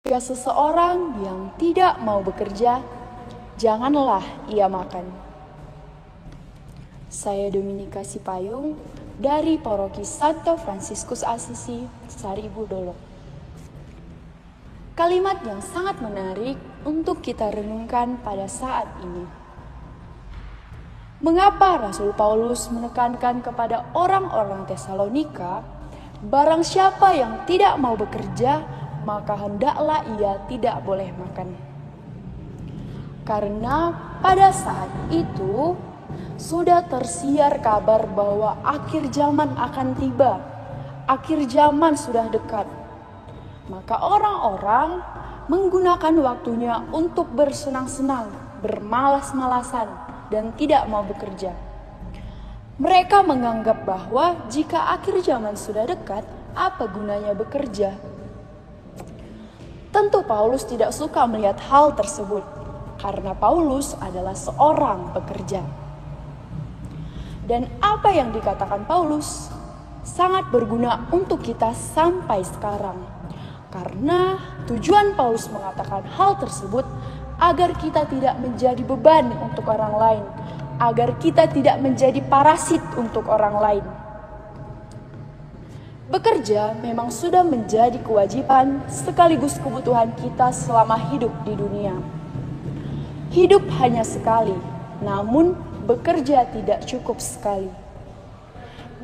Jika seseorang yang tidak mau bekerja, janganlah ia makan. Saya Dominika Sipayung dari Paroki Santo Fransiskus Asisi, Saribu Dolok. Kalimat yang sangat menarik untuk kita renungkan pada saat ini. Mengapa Rasul Paulus menekankan kepada orang-orang Tesalonika, barang siapa yang tidak mau bekerja, maka hendaklah ia tidak boleh makan. Karena pada saat itu sudah tersiar kabar bahwa akhir zaman akan tiba. Akhir zaman sudah dekat. Maka orang-orang menggunakan waktunya untuk bersenang-senang, bermalas-malasan, dan tidak mau bekerja. Mereka menganggap bahwa jika akhir zaman sudah dekat, apa gunanya bekerja? Tentu Paulus tidak suka melihat hal tersebut, karena Paulus adalah seorang pekerja. Dan apa yang dikatakan Paulus sangat berguna untuk kita sampai sekarang. Karena tujuan Paulus mengatakan hal tersebut agar kita tidak menjadi beban untuk orang lain, agar kita tidak menjadi parasit untuk orang lain. Bekerja memang sudah menjadi kewajiban sekaligus kebutuhan kita selama hidup di dunia. Hidup hanya sekali, namun bekerja tidak cukup sekali.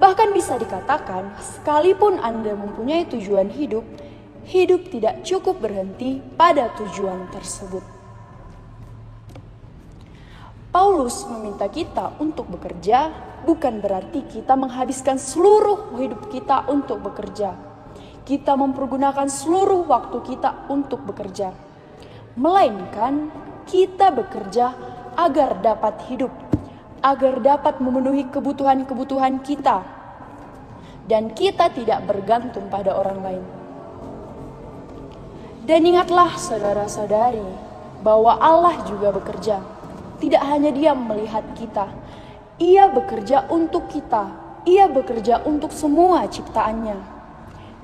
Bahkan bisa dikatakan, sekalipun Anda mempunyai tujuan hidup, hidup tidak cukup berhenti pada tujuan tersebut. Paulus meminta kita untuk bekerja, bukan berarti kita menghabiskan seluruh hidup kita untuk bekerja. Kita mempergunakan seluruh waktu kita untuk bekerja. Melainkan kita bekerja agar dapat hidup, agar dapat memenuhi kebutuhan-kebutuhan kita. Dan kita tidak bergantung pada orang lain. Dan ingatlah saudara-saudari, bahwa Allah juga bekerja. Tidak hanya Dia melihat kita, Ia bekerja untuk kita. Ia bekerja untuk semua ciptaannya.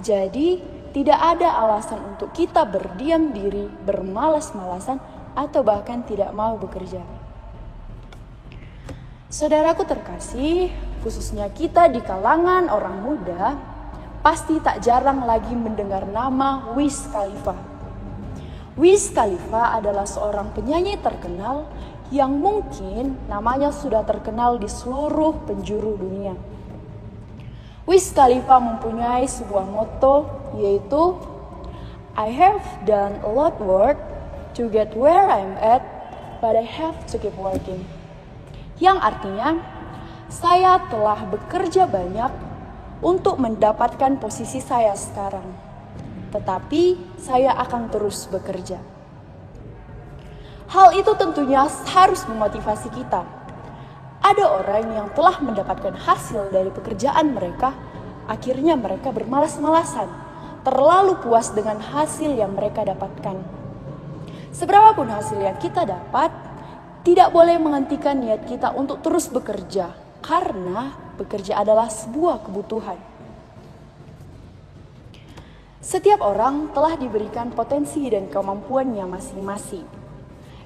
Jadi, tidak ada alasan untuk kita berdiam diri, bermalas-malasan, atau bahkan tidak mau bekerja. Saudaraku terkasih, khususnya kita di kalangan orang muda, pasti tak jarang lagi mendengar nama Wiz Khalifa. Wiz Khalifa adalah seorang penyanyi terkenal yang mungkin namanya sudah terkenal di seluruh penjuru dunia. Wiz Khalifa mempunyai sebuah motto, yaitu I have done a lot work to get where I'm at, but I have to keep working. Yang artinya, saya telah bekerja banyak untuk mendapatkan posisi saya sekarang, tetapi saya akan terus bekerja. Hal itu tentunya harus memotivasi kita. Ada orang yang telah mendapatkan hasil dari pekerjaan mereka, akhirnya mereka bermalas-malasan, terlalu puas dengan hasil yang mereka dapatkan. Seberapapun hasil yang kita dapat, tidak boleh menghentikan niat kita untuk terus bekerja, karena bekerja adalah sebuah kebutuhan. Setiap orang telah diberikan potensi dan kemampuannya masing-masing.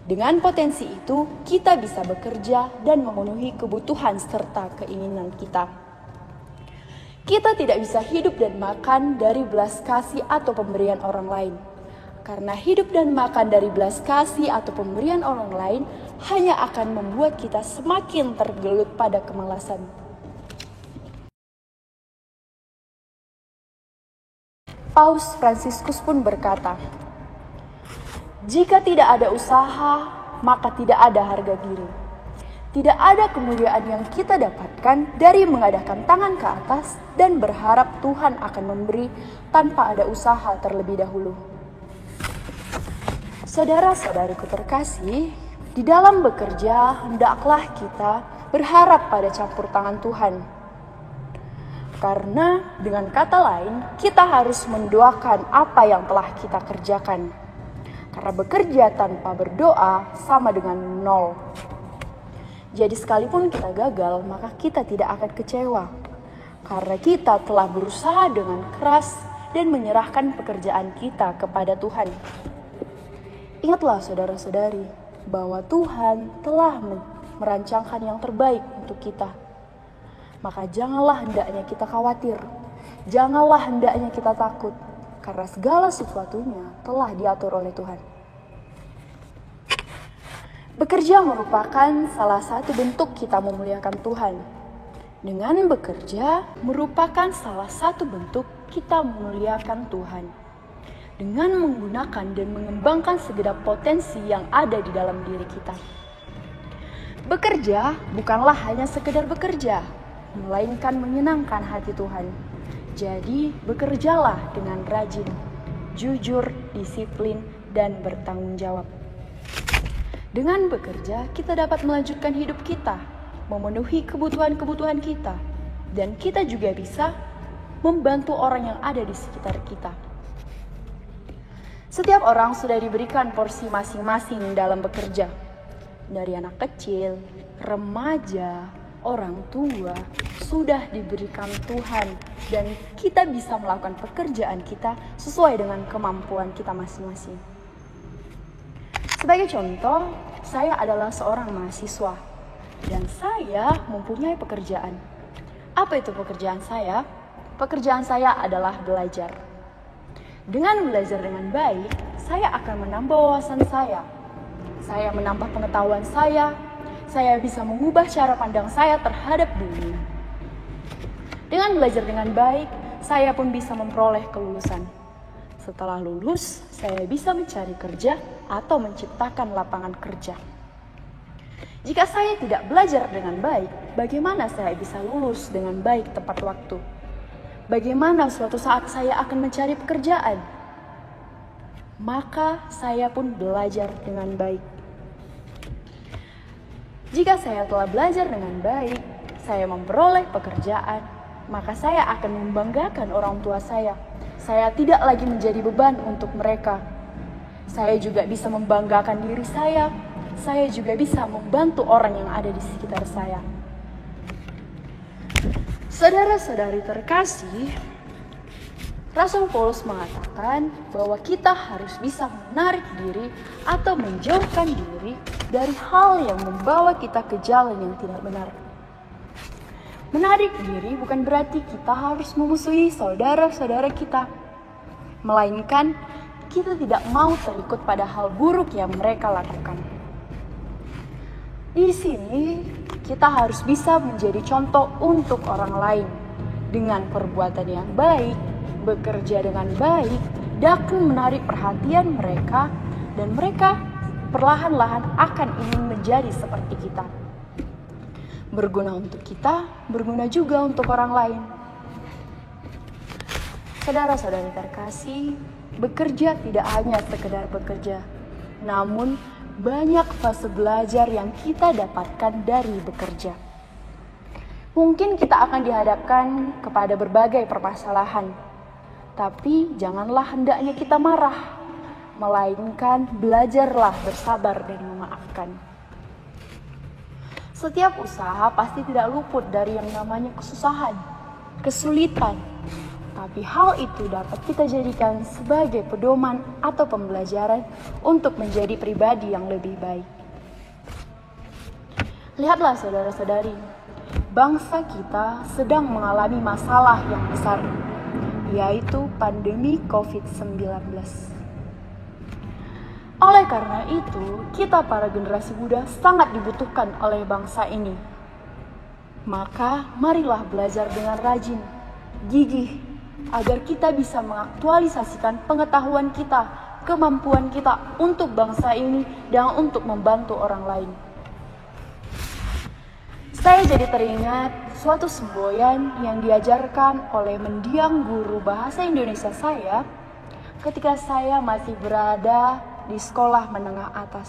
Dengan potensi itu, kita bisa bekerja dan memenuhi kebutuhan serta keinginan kita. Kita tidak bisa hidup dan makan dari belas kasih atau pemberian orang lain. Karena hidup dan makan dari belas kasih atau pemberian orang lain hanya akan membuat kita semakin tergelut pada kemalasan. Paus Fransiskus pun berkata, jika tidak ada usaha, maka tidak ada harga diri. Tidak ada kemuliaan yang kita dapatkan dari mengadakan tangan ke atas dan berharap Tuhan akan memberi tanpa ada usaha terlebih dahulu. Saudara-saudariku terkasih, di dalam bekerja hendaklah kita berharap pada campur tangan Tuhan. Karena dengan kata lain, kita harus mendoakan apa yang telah kita kerjakan. Karena bekerja tanpa berdoa sama dengan nol. Jadi sekalipun kita gagal, maka kita tidak akan kecewa. Karena kita telah berusaha dengan keras dan menyerahkan pekerjaan kita kepada Tuhan. Ingatlah saudara-saudari bahwa Tuhan telah merancangkan yang terbaik untuk kita. Maka janganlah hendaknya kita khawatir, janganlah hendaknya kita takut, karena segala sesuatunya telah diatur oleh Tuhan. Bekerja merupakan salah satu bentuk kita memuliakan Tuhan. Dengan bekerja merupakan salah satu bentuk kita memuliakan Tuhan. Dengan menggunakan dan mengembangkan segenap potensi yang ada di dalam diri kita. Bekerja bukanlah hanya sekedar bekerja, melainkan menyenangkan hati Tuhan. Jadi bekerjalah dengan rajin, jujur, disiplin, dan bertanggung jawab. Dengan bekerja, kita dapat melanjutkan hidup kita, memenuhi kebutuhan-kebutuhan kita, dan kita juga bisa membantu orang yang ada di sekitar kita. Setiap orang sudah diberikan porsi masing-masing dalam bekerja. Dari anak kecil, remaja, orang tua, sudah diberikan Tuhan, dan kita bisa melakukan pekerjaan kita sesuai dengan kemampuan kita masing-masing. Sebagai contoh, saya adalah seorang mahasiswa dan saya mempunyai pekerjaan. Apa itu pekerjaan saya? Pekerjaan saya adalah belajar. Dengan belajar dengan baik, saya akan menambah wawasan saya. Saya menambah pengetahuan saya bisa mengubah cara pandang saya terhadap dunia. Dengan belajar dengan baik, saya pun bisa memperoleh kelulusan. Setelah lulus, saya bisa mencari kerja atau menciptakan lapangan kerja. Jika saya tidak belajar dengan baik, bagaimana saya bisa lulus dengan baik tepat waktu? Bagaimana suatu saat saya akan mencari pekerjaan? Maka saya pun belajar dengan baik. Jika saya telah belajar dengan baik, saya memperoleh pekerjaan, maka saya akan membanggakan orang tua saya. Saya tidak lagi menjadi beban untuk mereka. Saya juga bisa membanggakan diri saya. Saya juga bisa membantu orang yang ada di sekitar saya. Saudara-saudari terkasih, Rasul Paulus mengatakan bahwa kita harus bisa menarik diri atau menjauhkan diri dari hal yang membawa kita ke jalan yang tidak benar. Menarik diri bukan berarti kita harus memusuhi saudara-saudara kita, melainkan kita tidak mau terikut pada hal buruk yang mereka lakukan. Di sini kita harus bisa menjadi contoh untuk orang lain dengan perbuatan yang baik, bekerja dengan baik, dapat menarik perhatian mereka, dan mereka perlahan-lahan akan ingin menjadi seperti kita. Berguna untuk kita, berguna juga untuk orang lain. Saudara-saudari terkasih, bekerja tidak hanya sekedar bekerja, namun banyak fase belajar yang kita dapatkan dari bekerja. Mungkin kita akan dihadapkan kepada berbagai permasalahan, tapi janganlah hendaknya kita marah, melainkan belajarlah bersabar dan memaafkan. Setiap usaha pasti tidak luput dari yang namanya kesusahan, kesulitan. Tapi hal itu dapat kita jadikan sebagai pedoman atau pembelajaran untuk menjadi pribadi yang lebih baik. Lihatlah saudara-saudari, bangsa kita sedang mengalami masalah yang besar, yaitu pandemi COVID-19. Oleh karena itu, kita para generasi muda sangat dibutuhkan oleh bangsa ini. Maka marilah belajar dengan rajin, gigih, agar kita bisa mengaktualisasikan pengetahuan kita, kemampuan kita untuk bangsa ini dan untuk membantu orang lain. Saya jadi teringat suatu semboyan yang diajarkan oleh mendiang guru bahasa Indonesia saya ketika saya masih berada di sekolah menengah atas.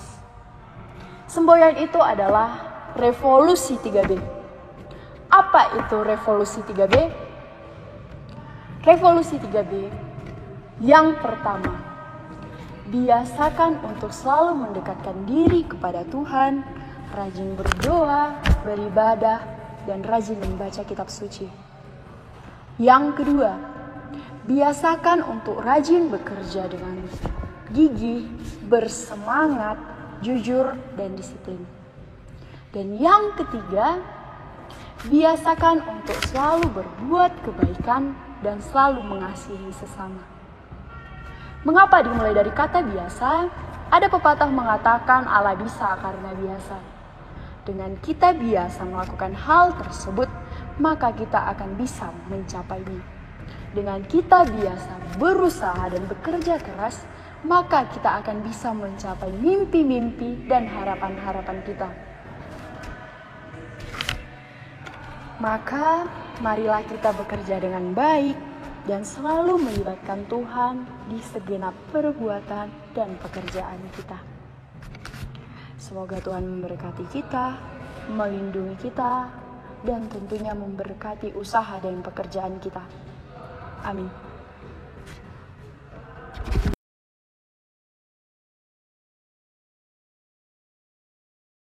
Semboyan itu adalah revolusi 3B. Apa itu revolusi 3B? Revolusi 3B yang pertama, biasakan untuk selalu mendekatkan diri kepada Tuhan, rajin berdoa, beribadah, dan rajin membaca kitab suci. Yang kedua, Biasakan untuk rajin bekerja dengan gigih, bersemangat, jujur, dan disiplin. Dan yang ketiga, biasakan untuk selalu berbuat kebaikan dan selalu mengasihi sesama. Mengapa dimulai dari kata biasa? Ada pepatah mengatakan Allah bisa karena biasa. Dengan kita biasa melakukan hal tersebut, maka kita akan bisa mencapainya. Dengan kita biasa berusaha dan bekerja keras, maka kita akan bisa mencapai mimpi-mimpi dan harapan-harapan kita. Maka marilah kita bekerja dengan baik dan selalu melibatkan Tuhan di segenap perbuatan dan pekerjaan kita. Semoga Tuhan memberkati kita, melindungi kita, dan tentunya memberkati usaha dan pekerjaan kita. Amin.